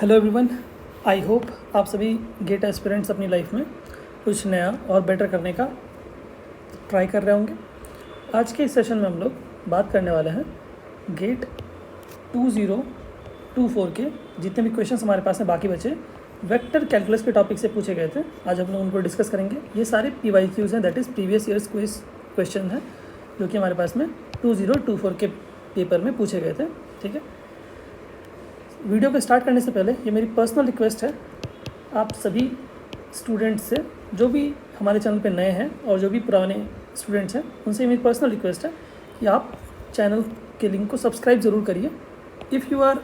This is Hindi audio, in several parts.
हेलो एवरीवन, आई होप आप सभी गेट एस्पिरेंट्स अपनी लाइफ में कुछ नया और बेटर करने का ट्राई कर रहे होंगे। आज के इस सेशन में हम लोग बात करने वाले हैं गेट 2024 के जितने भी क्वेश्चंस हमारे पास में बाकी बचे वेक्टर कैलकुलस के टॉपिक से पूछे गए थे। आज हम लोग उनको डिस्कस करेंगे। ये सारे PYQs हैं, that is previous years question हैं जो कि हमारे पास में 2024 के पेपर में पूछे गए थे। ठीक है, वीडियो को स्टार्ट करने से पहले ये मेरी पर्सनल रिक्वेस्ट है आप सभी स्टूडेंट्स से, जो भी हमारे चैनल पे नए हैं और जो भी पुराने स्टूडेंट्स हैं, उनसे मेरी पर्सनल रिक्वेस्ट है कि आप चैनल के लिंक को सब्सक्राइब ज़रूर करिए। If you are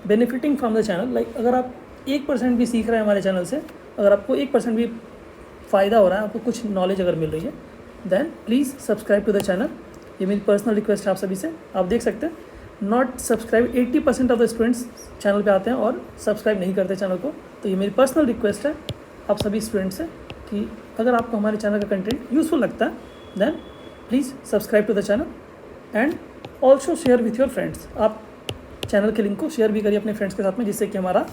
benefiting from the channel, like अगर आप 1% भी सीख रहे हैं हमारे चैनल से, अगर आपको 1% भी फ़ायदा हो रहा है, आपको कुछ नॉलेज अगर मिल रही है, then please subscribe to the channel. ये मेरी पर्सनल रिक्वेस्ट है आप सभी से। आप देख सकते हैं not subscribe 80% of the students channel पे आते हैं और सब्सक्राइब नहीं करते चैनल को। तो ये मेरी पर्सनल रिक्वेस्ट है आप सभी स्टूडेंट्स से कि अगर आपको हमारे चैनल का कंटेंट यूज़फुल लगता है then please subscribe to the channel and also share with your friends. आप चैनल के लिंक को शेयर भी करिए अपने फ्रेंड्स के साथ में, जिससे कि हमारा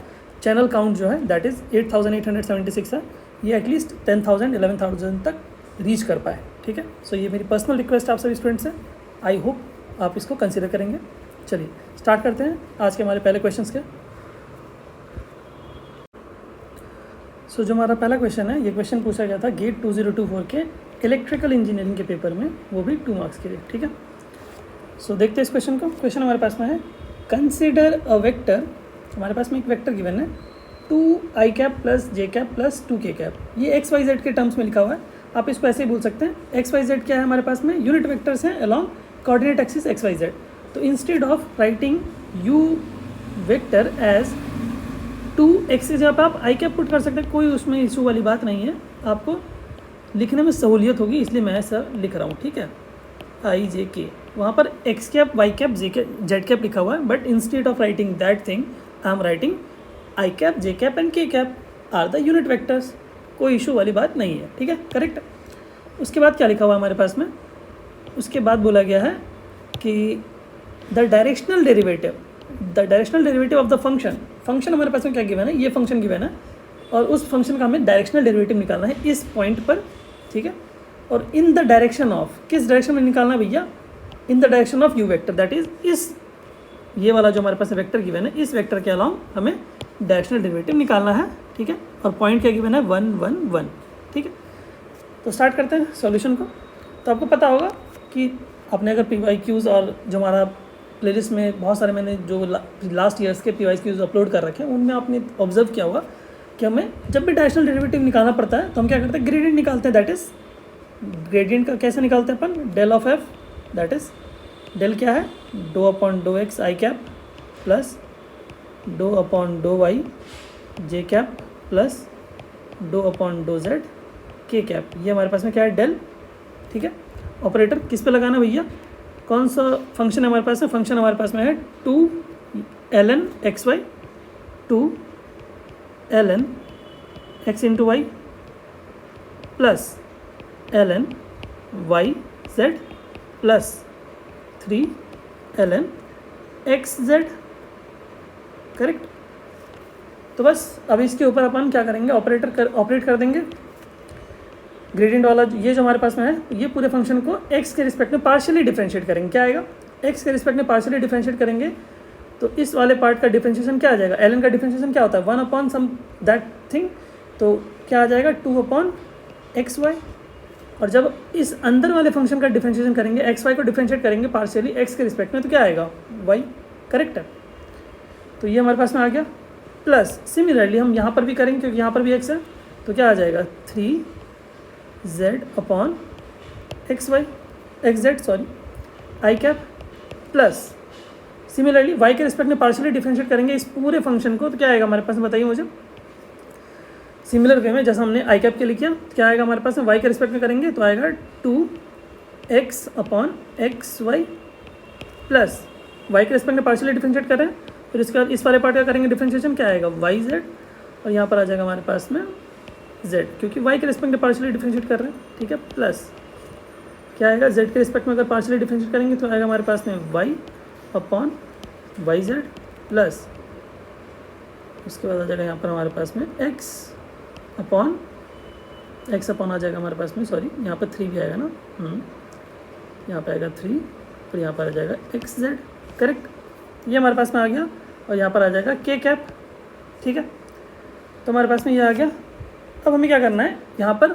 चैनल काउंट जो है दैट इज़ 8876 है, ये एटलीस्ट 10,000 11,000 तक रीच कर पाए। ठीक है, सो ये मेरी पर्सनल रिक्वेस्ट आप सभी स्टूडेंट्स से। आई होप आप इसको कंसिडर करेंगे। चलिए स्टार्ट करते हैं आज के हमारे पहले क्वेश्चंस के। सो जो हमारा पहला क्वेश्चन है, ये क्वेश्चन पूछा गया था गेट 2024 के इलेक्ट्रिकल इंजीनियरिंग के पेपर में, वो भी 2 मार्क्स के लिए। ठीक है, सो देखते हैं इस क्वेश्चन को। क्वेश्चन हमारे पास में है कंसिडर अ वेक्टर। हमारे पास में एक वेक्टर गिवन है 2i cap plus j cap plus 2k cap. ये XYZ के टर्म्स में लिखा हुआ है, आप इसको ऐसे ही बोल सकते हैं। XYZ क्या है हमारे पास में, यूनिट वेक्टर्स हैं अलॉन्ग कोऑर्डिनेट एक्सिस XYZ। तो instead of writing u vector as 2x से जब आप i कैप पुट कर सकते हैं, कोई उसमें इशू वाली बात नहीं है, आपको लिखने में सहूलियत होगी, इसलिए मैं ऐसा लिख रहा हूँ। ठीक है, i j k, वहाँ पर x cap y cap z cap लिखा हुआ है, but instead of writing that thing I am writing i cap j cap and k cap are the unit vectors. कोई इशू वाली बात नहीं है। ठीक है, करेक्ट। उसके बाद क्या लिखा हुआ है हमारे पास में, उसके बाद बोला गया है कि the directional derivative of the function हमारे पास में क्या गिवन है, ये फंक्शन गिवन है और उस फंक्शन का हमें डायरेक्शनल डेरिवेटिव निकालना है इस पॉइंट पर। ठीक है, और इन द डायरेक्शन ऑफ, किस डायरेक्शन में निकालना है भैया, in the direction of you vector, that is इस ये वाला जो हमारे पास वेक्टर गिवन है, इस वेक्टर के अलावा हमें डायरेक्शनल डेरिवेटिव निकालना है। ठीक है, और पॉइंट क्या गिवन है 1 1 1। ठीक है, तो स्टार्ट करते हैं सॉल्यूशन को। तो आपको पता होगा कि आपने अगर PYQs और जो हमारा प्लेलिस्ट में बहुत सारे मैंने जो लास्ट ईयर्स के PYQs अपलोड कर रखे हैं, उनमें आपने ऑब्जर्व किया होगा कि हमें जब भी डायरेक्शनल डेरिवेटिव निकालना पड़ता है तो हम क्या करते हैं, ग्रेडियंट निकालते हैं। दैट इज़ ग्रेडियंट का कैसे निकालते हैं अपन, del of F, that is del क्या है, doe upon dough X I cap plus doe upon dough Y J cap plus doe upon doe Z K cap. ये हमारे पास में क्या है, डेल। ठीक है, ऑपरेटर किस पे लगाना भैया, कौन सा फंक्शन है हमारे पास में, फंक्शन हमारे पास में है 2ln xy 2ln x into Y plus ln y z plus 3ln x z। Correct. तो बस अब इसके ऊपर अपन क्या करेंगे, ऑपरेट कर देंगे। ग्रेडियंट वाला ये जो हमारे पास में है, ये पूरे फंक्शन को x के रिस्पेक्ट में पार्शियली डिफरेंशिएट करेंगे। क्या आएगा, x के रिस्पेक्ट में पार्शियली डिफरेंशिएट करेंगे तो इस वाले पार्ट का डिफरेंशिएशन क्या आ जाएगा, ln का डिफरेंशिएशन क्या होता है 1 अपॉन सम दैट थिंग, तो क्या आ जाएगा 2 अपॉन एक्स वाई। और जब इस अंदर वाले फंक्शन का डिफरेंशिएशन करेंगे, एक्स वाई को डिफरेंशिएट करेंगे पार्शियली x के रिस्पेक्ट में, तो क्या आएगा y। करेक्ट है, तो ये हमारे पास में आ गया। प्लस सिमिलरली हम यहाँ पर भी करेंगे क्योंकि यहाँ पर भी x है, तो क्या आ जाएगा 3z upon X Y X Z sorry I cap plus similarly y के रिस्पेक्ट में पार्शियली डिफरेंशिएट करेंगे इस पूरे फंक्शन को, तो क्या आएगा हमारे पास में, बताइए मुझे। सिमिलर वे में जैसा हमने आई कैप के लिए किया, क्या आएगा हमारे पास में, y के रिस्पेक्ट में करेंगे तो आएगा 2x upon X Y plus y के रिस्पेक्ट में पार्शियली डिफरेंशिएट कर रहे हैं, फिर इसके बाद इस वाले पार्ट का करेंगे डिफरेंशिएशन, क्या आएगा वाई जेड, और यहाँ पर आ जाएगा हमारे पास में z, क्योंकि y के रिस्पेक्ट में पार्शियली डिफरेंशिएट कर रहे हैं। ठीक है, प्लस क्या आएगा z के रिस्पेक्ट में अगर पार्शियली डिफरेंशिएट करेंगे तो आएगा हमारे पास में y upon Y Z plus उसके बाद आ जाएगा यहाँ पर हमारे पास में x अपॉन आ जाएगा हमारे पास में, सॉरी यहाँ पर 3 भी आएगा ना, यहाँ पर आएगा 3, फिर यहाँ पर आ जाएगा xz, करेक्ट, ये हमारे पास में आ गया। और यहाँ पर आ जाएगा k कैप, ठीक है। तो हमारे पास में ये आ गया। अब हमें क्या करना है, यहाँ पर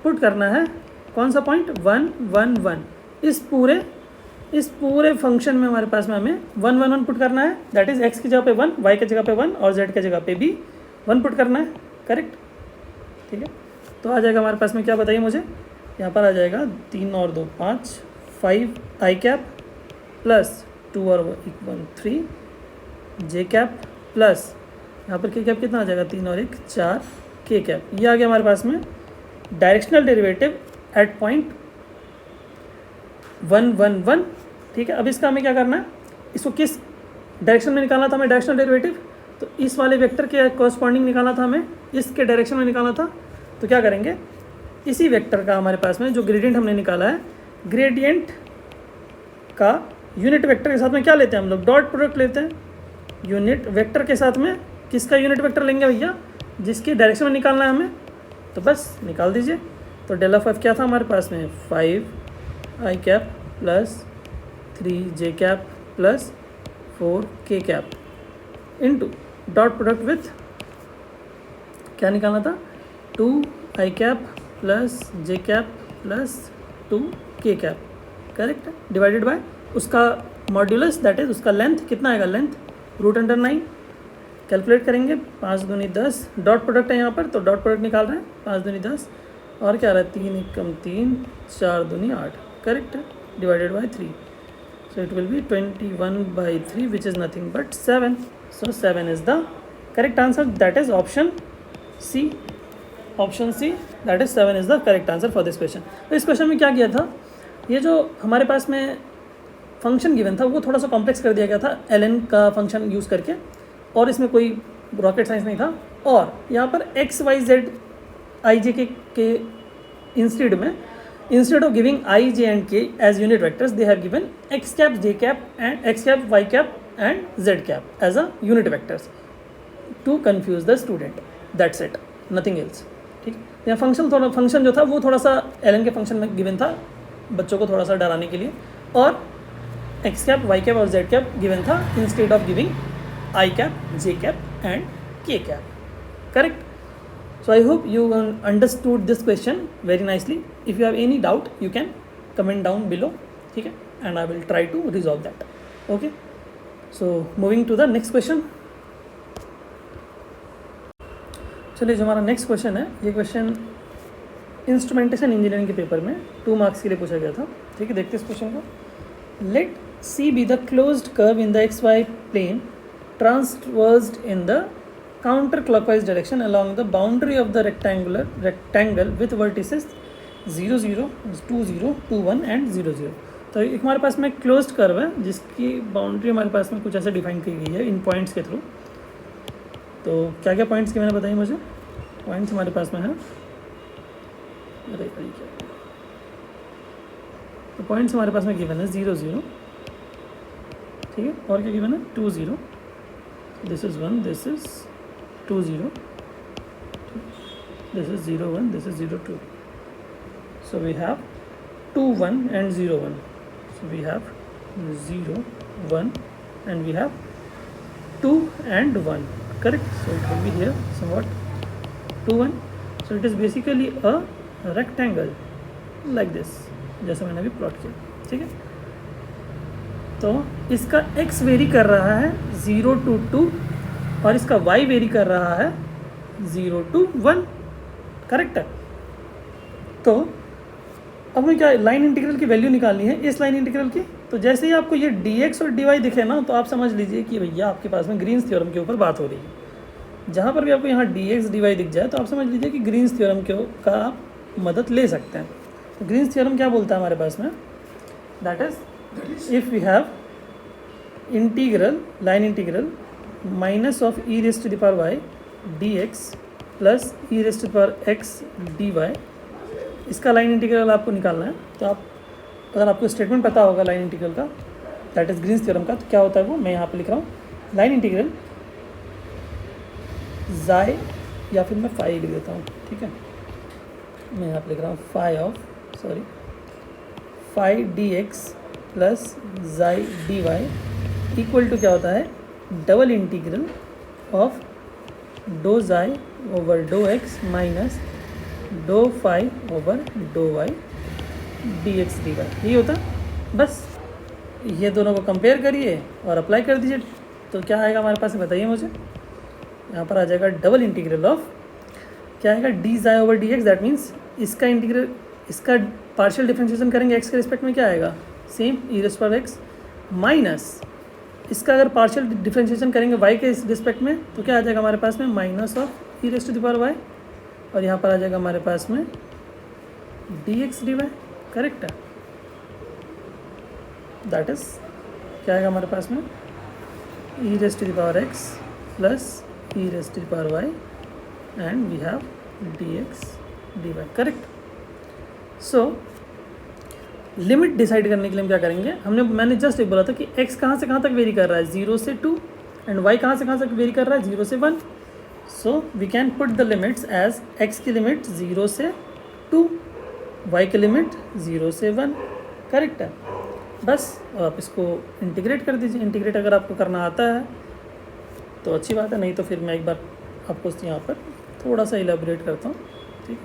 पुट करना है कौन सा पॉइंट, 1 1 1। इस पूरे फंक्शन में हमारे पास में हमें 1 1 1 पुट करना है, दैट इज़ x की जगह पे 1, y की जगह पे 1 और z की जगह पे भी 1 पुट करना है, करेक्ट, ठीक है। तो आ जाएगा हमारे पास में, क्या बताइए मुझे, यहाँ पर आ जाएगा 3 और 2 5 5 आई कैप प्लस 2 और 1 3 जे कैप प्लस यहाँ पर के कैप कितना आ जाएगा, 3 और 1 4 के कैप। ये आ गया हमारे पास में डायरेक्शनल डेरिवेटिव एट पॉइंट 1 1 1, ठीक है। अब इसका हमें क्या करना है, इसको किस डायरेक्शन में निकालना था हमें डायरेक्शनल डेरिवेटिव, तो इस वाले वेक्टर के कॉरस्पॉन्डिंग निकालना था हमें, इसके डायरेक्शन में निकालना था। तो क्या करेंगे, इसी वेक्टर का हमारे पास में जो ग्रेडियंट हमने निकाला है, ग्रेडियंट का यूनिट वेक्टर के साथ में क्या लेते हैं हम लोग, डॉट प्रोडक्ट लेते हैं। यूनिट वेक्टर के साथ में किसका यूनिट वेक्टर लेंगे भैया, जिसकी डायरेक्शन में निकालना है हमें, तो बस निकाल दीजिए। तो डेल ऑफ एफ क्या था हमारे पास में, 5 आई कैप प्लस 3 जे कैप प्लस 4 के cap into dot product with क्या निकालना था, 2 आई कैप प्लस जे कैप प्लस 2 के कैप, करेक्ट, डिवाइडेड बाय उसका मॉड्यूलस, दैट इज उसका लेंथ कितना आएगा, लेंथ √9। कैलकुलेट करेंगे, 5 दूनी 10, डॉट प्रोडक्ट है यहाँ पर तो डॉट प्रोडक्ट निकाल रहे हैं, 5 दूनी 10 और क्या रहा है, 3 एकम 3 4 दूनी 8, correct, divided by 3। So it will be 21/3 which is nothing but 7। So 7 is the correct answer, that is option C. Option C, that is 7 is the correct answer for this question. तो इस क्वेश्चन में क्या किया था, ये जो हमारे पास में फंक्शन गिवन था वो थोड़ा सा कॉम्प्लेक्स कर दिया गया था ln का फंक्शन यूज़ करके, और इसमें कोई रॉकेट साइंस नहीं था। और यहाँ पर x y z i j के इंस्टेड में, instead of giving i j and k as unit vectors, they have given x cap j cap and x cap y cap and z cap as a unit vectors to confuse the student, that's it, nothing else, ठीक है। यहाँ फंक्शन जो था वो थोड़ा सा ln के फंक्शन में गिवन था, बच्चों को थोड़ा सा डराने के लिए, और x कैप y कैप और z कैप गिवन था instead of giving I cap, J cap and K cap, correct? So I hope you understood this question very nicely. If you have any doubt, you can comment down below, ठीक है, and I will try to resolve that. Okay. So moving to the next question. चलिए, जो हमारा नेक्स्ट क्वेश्चन है, ये क्वेश्चन इंस्ट्रूमेंटेशन इंजीनियरिंग के पेपर में 2 मार्क्स के लिए पूछा गया था, ठीक है। देखते हैं इस क्वेश्चन को। लेट C be the closed curve in the XY plane transversed in the counterclockwise direction along the boundary of the rectangle with vertices 0 0 2 0 2 1 and 0 0। तो एक हमारे पास में क्लोज्ड कर्व है जिसकी बाउंड्री हमारे पास में कुछ ऐसे डिफाइन की गई है इन पॉइंट्स के थ्रू। तो क्या क्या पॉइंट्स की मैंने बताई मुझे, पॉइंट्स हमारे पास में है, अरे क्या, तो पॉइंट्स हमारे पास में गिवन है 0 0, ठीक है, और क्या गिवन है 2 0, this is 1, this is 2 0, this is 0 1, this is 0 2, so we have 2 1 and 0 1, so we have 0 1 and we have 2 and 1, correct, so it will be here somewhat 2 1, so it is basically a rectangle like this, जैसा मैंने अभी प्लॉट किया, ठीक है। तो इसका x वेरी कर रहा है 0 to 2 और इसका y वेरी कर रहा है 0 to 1, करेक्ट है। तो अब हमें क्या लाइन इंटीग्रल की वैल्यू निकालनी है इस लाइन इंटीग्रल की। तो जैसे ही आपको ये dx और dy दिखे ना, तो आप समझ लीजिए कि भैया आपके पास में ग्रीन्स थ्योरम के ऊपर बात हो रही है। जहाँ पर भी आपको यहाँ dx dy दिख जाए तो आप समझ लीजिए कि ग्रीन्स थ्योरम का आप मदद ले सकते हैं। तो ग्रीन्स थ्योरम क्या बोलता है हमारे पास में, that is if we have integral line integral minus of e raised to the power y dx plus e raised to the power x dy, इसका लाइन इंटीग्रल आपको निकालना है। तो आप अगर आपको स्टेटमेंट पता होगा लाइन इंटीग्रल का, दैट इज ग्रीन्स थ्योरम का, तो क्या होता है वो मैं यहाँ पे लिख रहा हूँ। लाइन इंटीग्रल जाई या फिर मैं फाई लिख देता हूँ, ठीक है। मैं यहाँ पे लिख रहा हूँ phi D X plus psi D Y equal to क्या होता है, double integral of do psi over do X minus do phi over do Y D X D Y, यही होता है। बस ये दोनों को कंपेयर करिए और अप्लाई कर दीजिए, तो क्या आएगा हमारे पास, बताइए मुझे। यहाँ पर आ जाएगा डबल इंटीग्रल ऑफ क्या आएगा, D psi over D X, that means इसका इंटीग्रल, इसका पार्शियल डिफरेंशिएशन करेंगे एक्स के रिस्पेक्ट में, क्या आएगा same E raised power X, minus इसका अगर पार्शियल डिफरेंशिएशन करेंगे वाई के रिस्पेक्ट में तो क्या आ जाएगा हमारे पास में, minus of E raised to the power Y, और यहाँ पर आ जाएगा हमारे पास में D X D Y, correct है। दैट इज क्या आएगा हमारे पास में, e raised to the power X plus e raised to the power Y and we have D X D Y, correct. So limit decide करने के लिए हम क्या करेंगे, मैंने जस्ट एक बोला था कि x कहाँ से कहाँ तक वेरी कर रहा है, 0 से 2, एंड y कहाँ से कहाँ तक वेरी कर रहा है, 0 से 1। So we can put the limits as x की लिमिट 0 से 2, y की लिमिट 0 से 1, करेक्ट है। बस आप इसको इंटीग्रेट कर दीजिए। इंटीग्रेट अगर आपको करना आता है तो अच्छी बात है, नहीं तो फिर मैं एक बार आपको यहाँ पर थोड़ा सा इलेबोरेट करता हूँ, ठीक।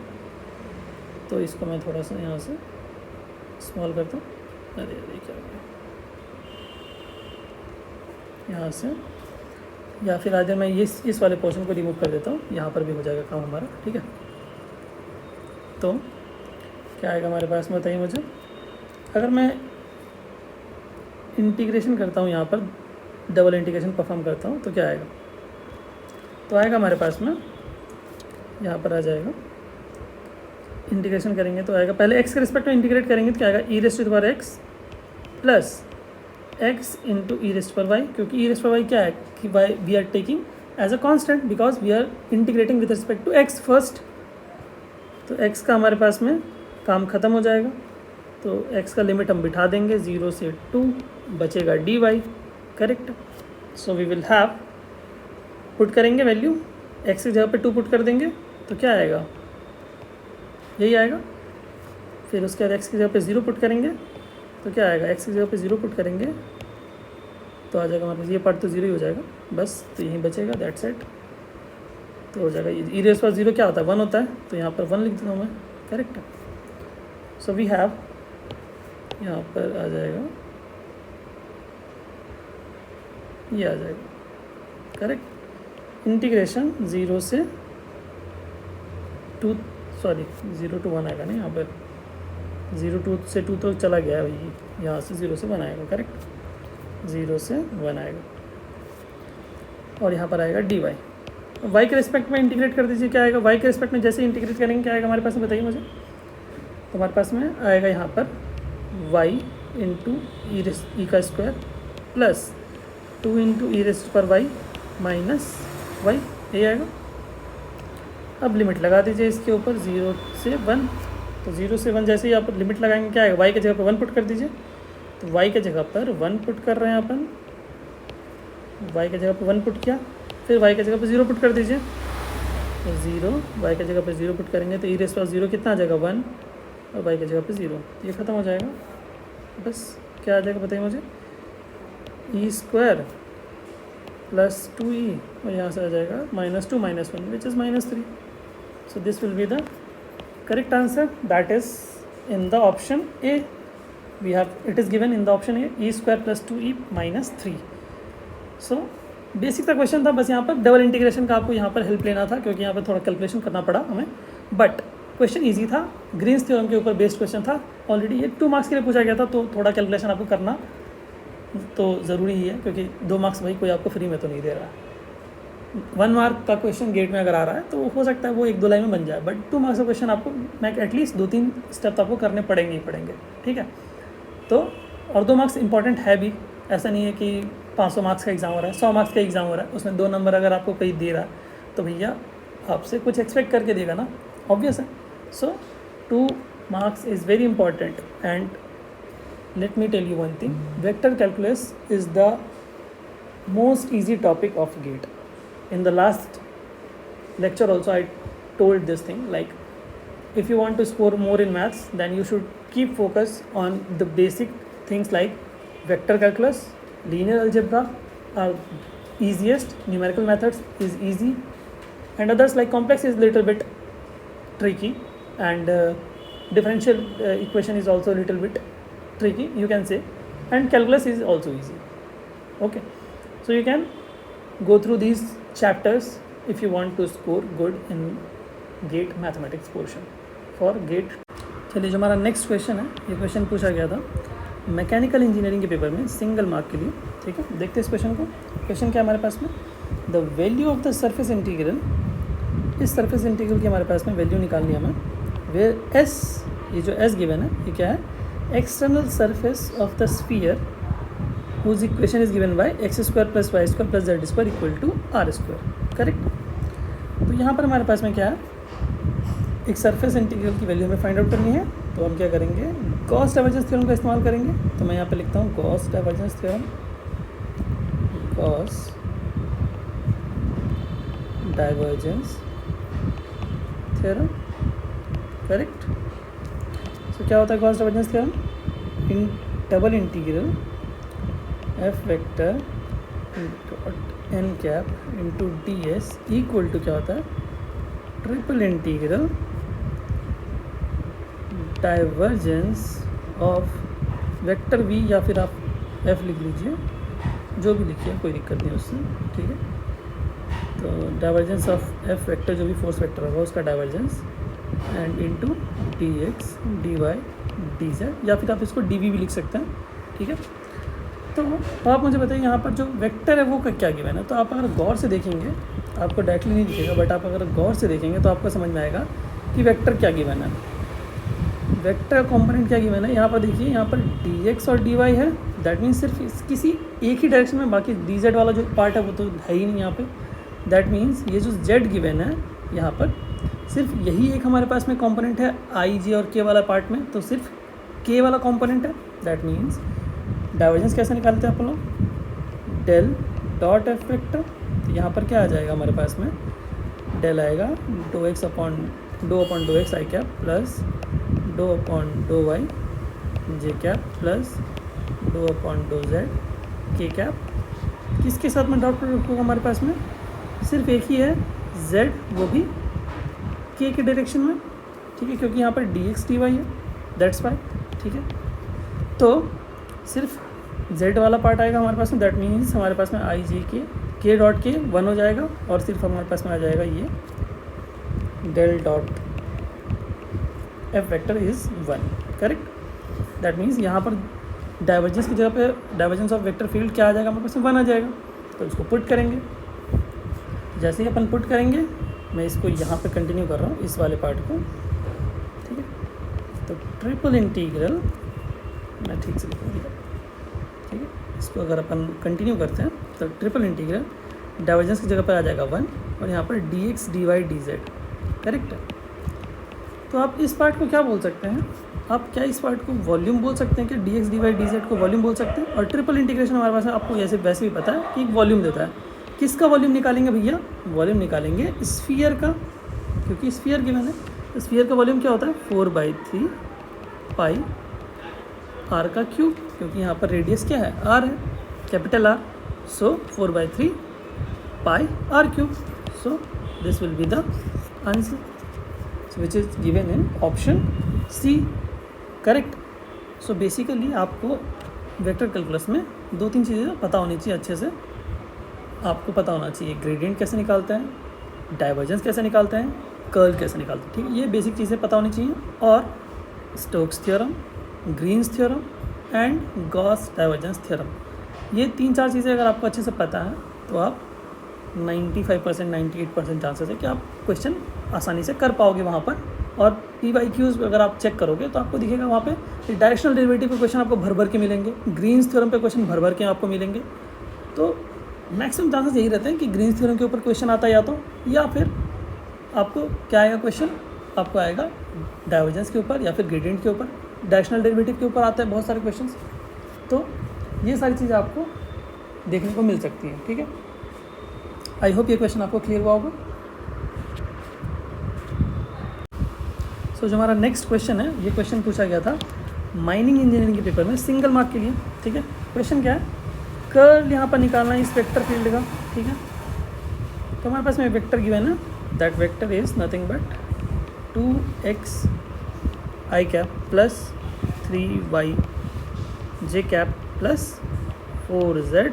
तो इसको मैं थोड़ा सा यहाँ से स्मॉल करता हूँ, अरे क्या हो गया यहाँ से, या फिर आज मैं इस वाले पोर्शन को रिमूव कर देता हूँ, यहाँ पर भी हो जाएगा काम हमारा, ठीक है। तो क्या आएगा हमारे पास में, बताइए मुझे। अगर मैं इंटीग्रेशन करता हूँ, यहाँ पर डबल इंटीग्रेशन परफॉर्म करता हूँ तो क्या आएगा, तो आएगा हमारे पास में, यहाँ पर आ जाएगा, इंटीग्रेशन करेंगे तो आएगा, पहले x के रिस्पेक्ट में इंटीग्रेट करेंगे तो क्या आएगा, e raised to the power x plus x into e raised पर वाई, क्योंकि ई रेस्ट पर वाई क्या है कि Y we are taking as a constant because we are integrating with respect to x first. तो x का हमारे पास में काम ख़त्म हो जाएगा, तो x का लिमिट हम बिठा देंगे 0 से 2, बचेगा dy, correct. So we will have, put करेंगे वैल्यू, x की जगह पे 2 पुट कर देंगे तो क्या आएगा, यही आएगा। फिर उसके बाद x की जगह पे 0 पुट करेंगे तो क्या आएगा, x की जगह पे 0 पुट करेंगे तो आ जाएगा हमारे पास, ये पार्ट तो 0 ही हो जाएगा बस, तो यहीं बचेगा, दैट्स इट। तो हो जाएगा ई रेज़ पावर 0 क्या होता है, 1 होता है, तो यहाँ पर 1 लिख देता हूँ मैं, करेक्ट। सो वी हैव, यहाँ पर आ जाएगा, ये आ जाएगा, करेक्ट। इंटीग्रेशन 0 से 2, सॉरी 0 to 1 आएगा नहीं, यहाँ पर 0 से 2 तो चला गया है, यहाँ से 0 से 1 आएगा, करेक्ट, 0 से 1 आएगा, और यहाँ पर आएगा डी वाई के रिस्पेक्ट में इंटीग्रेट कर दीजिए, क्या आएगा, वाई के रिस्पेक्ट में जैसे इंटीग्रेट करेंगे क्या आएगा हमारे पास में, बताइए मुझे। तो हमारे पास में आएगा यहाँ पर वाई इंटू ई का square plus 2 into e raised पर वाई माइनस वाई, ये आएगा। अब लिमिट लगा दीजिए इसके ऊपर 0 से 1, तो 0 से 1 जैसे ही आप लिमिट लगाएंगे क्या आएगा, वाई की जगह पर 1 पुट कर दीजिए, तो वाई के जगह पर 1 पुट कर रहे हैं अपन, वाई की जगह पर 1 पुट किया, फिर वाई की जगह पर 0 पुट कर दीजिए, तो 0, वाई की जगह पर 0 पुट करेंगे तो ई रेस्ट पर 0 कितना आ जाएगा, 1, और वाई की जगह पर 0, ये ख़त्म हो जाएगा। बस क्या आ जाएगा बताइए मुझे, ई स्क्वायर प्लस 2e, और यहाँ से आ जाएगा -2 -1 which is -3। So this will be the correct answer, that is in the option A. We have, it is given in the option A, e square plus 2e minus 3. So basic सा क्वेश्चन था, बस यहाँ पर डबल इंटीग्रेशन का आपको यहाँ पर हेल्प लेना था क्योंकि यहाँ पर थोड़ा कैलकुलेशन करना पड़ा हमें, बट क्वेश्चन इजी था, ग्रीन्स थ्योरम के ऊपर बेस्ड क्वेश्चन था ऑलरेडी, ये 2 मार्क्स के लिए पूछा गया था, तो थोड़ा कैलकुलेशन आपको करना तो ज़रूरी ही है क्योंकि 2 मार्क्स भाई कोई आपको फ्री में तो नहीं दे रहा है। 1 मार्क का क्वेश्चन गेट में अगर आ रहा है तो हो सकता है वो 1-2 लाइन में बन जाए, बट 2 मार्क्स का क्वेश्चन आपको मैं एटलीस्ट 2-3 स्टेप आपको करने पड़ेंगे ही पड़ेंगे, ठीक है। तो और 2 मार्क्स इंपॉर्टेंट है भी, ऐसा नहीं है कि 500 मार्क्स का एग्ज़ाम हो रहा है, 100 मार्क्स का एग्ज़ाम हो रहा है, उसमें 2 नंबर अगर आपको कहीं दे रहा है तो भैया आपसे कुछ एक्सपेक्ट करके देगा ना, ऑब्वियस है। सो 2 marks is very important, and let me tell you one thing, vector calculus is the most easy topic of GATE. In the last lecture also I told this thing, like if you want to score more in maths, then you should keep focus on the basic things like vector calculus, linear algebra are easiest, numerical methods is easy, and others like complex is little bit tricky, and differential equation is also a little bit tricky, you can say, and calculus is also easy. Okay, so you can go through these chapters if you want to score good in GATE mathematics portion for GATE. चलिए, जो हमारा नेक्स्ट क्वेश्चन है, ये क्वेश्चन पूछा गया था मैकेनिकल इंजीनियरिंग के पेपर में सिंगल मार्क के लिए। ठीक है, देखते हैं इस क्वेश्चन को। क्वेश्चन क्या है हमारे पास में, the value of the surface integral, इस सरफेस इंटीग्रल की हमारे पास में वैल्यू निकालनी है हमें, वेयर एस, ये जो एस गिवन है ये क्या है, external surface of the sphere whose equation is given by X square plus Y square plus Z square equal to R square. Correct. तो यहाँ पर हमारे पास में क्या है, एक सरफेस इंटीग्रल की वैल्यू हमें फाइंड आउट करनी है। तो हम क्या करेंगे, गॉस डाइवर्जेंस थ्योरम का इस्तेमाल करेंगे। तो मैं यहाँ पे लिखता हूँ Gauss divergence theorem, Gauss divergence theorem. Correct. So क्या होता है Gauss divergence theorem, in double integral F vector dot N cap into D S equal to क्या होता है, triple integral divergence of vector V, या फिर आप एफ लिख लीजिए, जो भी लिखिए कोई दिक्कत नहीं उससे। ठीक है, तो डाइवर्जेंस ऑफ एफ वेक्टर जो भी फोर्स वेक्टर होगा उसका divergence, and into D X D Y D Z, या फिर आप इसको डी वी भी लिख सकते हैं। ठीक है, तो आप मुझे बताइए यहाँ पर जो वेक्टर है वो क्या गिवन है। तो आप अगर गौर से देखेंगे, आपको डायरेक्टली नहीं दिखेगा, बट आप अगर गौर से देखेंगे तो आपको समझ में आएगा कि वेक्टर क्या गिवन है, वेक्टर कंपोनेंट क्या गिवन है। यहाँ पर देखिए, यहाँ पर डी एक्स और डी वाई है, दैट मीन्स सिर्फ किसी एक ही डायरेक्शन में, बाकी डी जेड वाला जो पार्ट है वो तो है ही नहीं यहाँ पे। दैट मीन्स ये जो जेड गिवन है यहाँ पर, सिर्फ यही एक हमारे पास में कंपोनेंट है आई जे और के वाला पार्ट में, तो सिर्फ के वाला कंपोनेंट है। दैट मीन्स डाइवर्जेंस कैसे निकालते हैं आप लोग, डेल डॉट एफ वेक्टर। तो यहाँ पर क्या आ जाएगा हमारे पास में, डेल आएगा doe X upon dough X I cap plus doe upon dough Y J cap plus doe upon doe Z K cap. किसके साथ में डॉट प्रोडक्ट होगा हमारे पास में, सिर्फ एक ही है जेड, वो भी के डायरेक्शन में। ठीक है, क्योंकि यहाँ पर डी एक्स डी वाई है, दैट्स वाई। ठीक है, तो सिर्फ z वाला पार्ट आएगा हमारे पास में, दैट मीन्स हमारे पास में आई जे के डॉट के 1 हो जाएगा, और सिर्फ हमारे पास में आ जाएगा ये del dot F vector is 1। Correct. That means यहाँ पर डाइवर्जेंस की जगह पे डाइवर्जेंस ऑफ वेक्टर फील्ड क्या आ जाएगा हमारे पास में, 1 आ जाएगा। तो इसको पुट करेंगे, जैसे ही अपन पुट करेंगे, मैं इसको यहाँ पे कंटिन्यू कर रहा हूँ इस वाले पार्ट को। ठीक है, तो ट्रिपल इंटीग्रल, मैं ठीक से लिखूँगा। ठीक है, इसको अगर अपन कंटिन्यू करते हैं तो ट्रिपल इंटीग्रल डाइवर्जेंस की जगह पर आ जाएगा 1, और यहाँ पर D X D Y D Z. Correct है। तो आप इस पार्ट को क्या बोल सकते हैं, आप क्या इस पार्ट को वॉल्यूम बोल सकते हैं कि D X D Y D Z को वॉल्यूम बोल सकते हैं। और ट्रिपल इंटीग्रेशन हमारे पास आपको जैसे वैसे भी पता है कि एक वॉल्यूम देता है। किसका वॉल्यूम निकालेंगे भैया, वॉल्यूम निकालेंगे स्फीयर का, क्योंकि स्फीयर गिवन है। तो स्फीयर का वॉल्यूम क्या होता है, 4/3 पाई आर का क्यूब, क्योंकि यहाँ पर रेडियस क्या है, आर है, capital R. So 4/3 pi R cube. So this will be the answer which is given in option C. Correct. So basically आपको वेक्टर कैलकुलस में 2-3 चीज़ें पता होनी चाहिए अच्छे से। आपको पता होना चाहिए ग्रेडियंट कैसे निकालते हैं, डाइवर्जेंस कैसे निकालते हैं, कर्ल कैसे निकालते हैं। ठीक है, ये बेसिक चीज़ें पता होनी चाहिए। और Stokes theorem, Green's theorem and Gauss divergence theorem, ये 3-4 चीज़ें अगर आपको अच्छे से पता है तो आप 95% 98% चांसेस है कि आप क्वेश्चन आसानी से कर पाओगे वहाँ पर। और PYQs अगर आप चेक करोगे तो आपको दिखेगा वहाँ पे डायरेक्शनल डेरिवेटिव के क्वेश्चन आपको भर भर के मिलेंगे, ग्रीन्स थ्योरम पे क्वेश्चन भर भर के आपको मिलेंगे। तो मैक्सिमम चांसेस यही रहते हैं कि ग्रीन्स थ्योरम के ऊपर क्वेश्चन आता है या फिर आपको क्या आएगा क्वेश्चन, आपको आएगा डाइवर्जेंस के ऊपर या फिर ग्रेडियंट के ऊपर, डायरेक्शनल डेरिवेटिव के ऊपर आते हैं बहुत सारे क्वेश्चंस। तो ये सारी चीज़ें आपको देखने को मिल सकती हैं। ठीक है, आई होप ये क्वेश्चन आपको क्लियर हुआ होगा। सो जो हमारा नेक्स्ट क्वेश्चन है, ये क्वेश्चन पूछा गया था माइनिंग इंजीनियरिंग के पेपर में सिंगल मार्क के लिए, ठीक है। क्वेश्चन क्या है, कर्ल यहाँ पर निकालना है इस वेक्टर फील्ड का, ठीक है। तो हमारे पास में वेक्टर गिवन है, that vector is nothing but 2x i cap plus 3y j cap plus 4z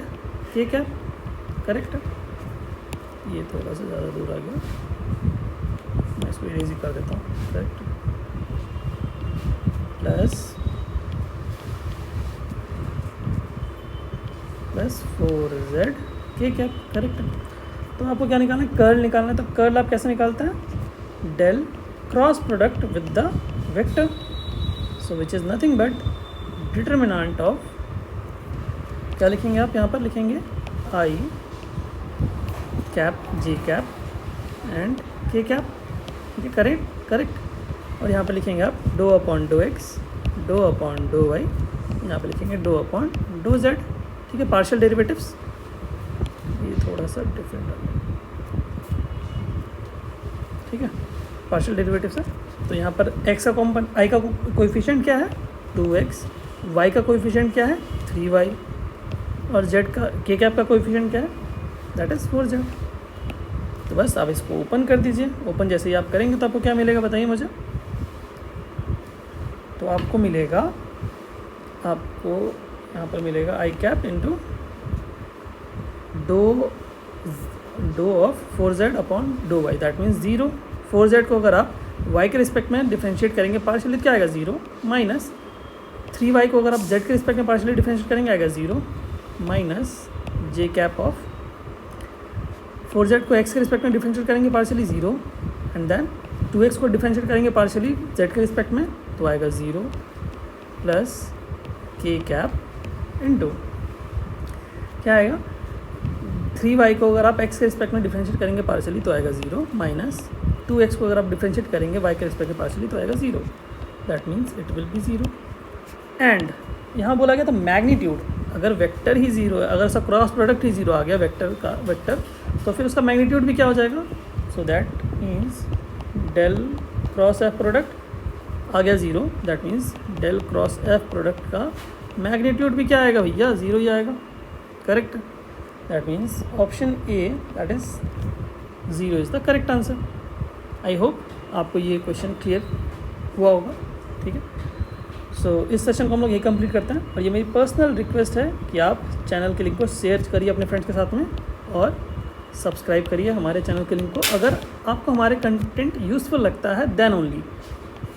k cap, correct है। ये थोड़ा सा ज़्यादा दूर आ गया, मैं इसको इरेज ही कर देता हूँ, correct. Plus 4z k cap, correct है। तो आपको क्या निकालना है, कर्ल निकालना है। तो कर्ल आप कैसे निकालते हैं, del cross product with the vector, so which is nothing but determinant of, क्या लिखेंगे आप यहाँ पर, लिखेंगे I cap J cap and K cap, ठीक है, करेक्ट। और यहाँ पर लिखेंगे आप do upon dough X, do upon dough Y, यहाँ पर लिखेंगे डो अपॉन डो जेड, ठीक है। पार्शियल डेरिवेटिव्स ये थोड़ा सा डिफरेंट है, ठीक है, पार्शियल डेरिवेटिव्स है। तो यहाँ पर x का कॉम्पोनेंट, i का कोएफिशिएंट क्या है 2x, y का कोएफिशिएंट क्या है 3y, और z का k कैप का कोएफिशिएंट क्या है, दैट इज़ 4z। तो बस आप इसको ओपन कर दीजिए। ओपन जैसे ही आप करेंगे तो आपको क्या मिलेगा, बताइए मुझे। तो आपको मिलेगा, आपको यहाँ पर मिलेगा I cap into doe of 4z upon dough Y, that means 0। 4z को अगर आप y के रिस्पेक्ट में डिफ्रेंशिएट करेंगे पार्शियली, क्या आएगा 0, माइनस 3y को अगर आप z के रिस्पेक्ट में पार्शियली डिफ्रेंशिएट करेंगे आएगा 0, minus j cap of 4z को x के रिस्पेक्ट में डिफ्रेंशिएट करेंगे पार्शियली 0, एंड देन 2x को डिफ्रेंशिएट करेंगे पार्शियली z के रिस्पेक्ट में तो आएगा 0, प्लस k कैप इंटू क्या आएगा 3y को अगर आप x के रिस्पेक्ट में डिफरेंशिएट करेंगे पार्शियली तो आएगा 0, माइनस 2x को अगर आप डिफरेंशिएट करेंगे y के रिस्पेक्ट में पार्शियली तो आएगा 0, that means it will B 0। And यहाँ बोला गया था मैग्नीट्यूड, अगर वेक्टर ही 0 है, अगर उसका क्रॉस प्रोडक्ट ही 0 आ गया वेक्टर का, वेक्टर, तो फिर उसका मैग्नीट्यूड भी क्या हो जाएगा, so that means del cross F product आ गया 0, that means del cross F product का मैग्नीट्यूड भी क्या आएगा भैया, 0 ही आएगा, correct. That means option A, that is 0 is the correct answer. I hope आपको ये क्वेश्चन क्लियर हुआ होगा, ठीक है। सो इस सेशन को हम लोग ये कंप्लीट करते हैं, और ये मेरी पर्सनल रिक्वेस्ट है कि आप चैनल के लिंक को शेयर करिए अपने फ्रेंड्स के साथ में, और सब्सक्राइब करिए हमारे चैनल के लिंक को अगर आपको हमारे कंटेंट यूज़फुल लगता है, then only,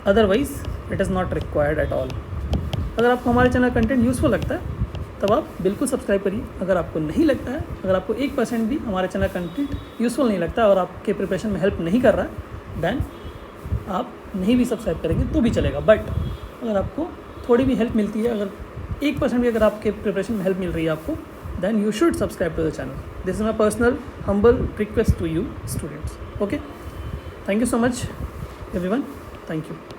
otherwise it is not required at all. अगर आपको हमारे चैनल कंटेंट यूज़फुल लगता है तब आप बिल्कुल सब्सक्राइब करिए। अगर आपको नहीं लगता है, अगर आपको 1% भी हमारे चैनल कंटेंट यूज़फुल नहीं लगता और आपके प्रिपरेशन में हेल्प नहीं कर रहा है, देन आप नहीं भी सब्सक्राइब करेंगे तो भी चलेगा। बट अगर आपको थोड़ी भी हेल्प मिलती है, अगर 1% भी अगर आपके प्रिपरेशन में हेल्प मिल रही है आपको, then you should subscribe to the channel. This is my personal humble request to you students. Okay, thank you so much everyone, thank you.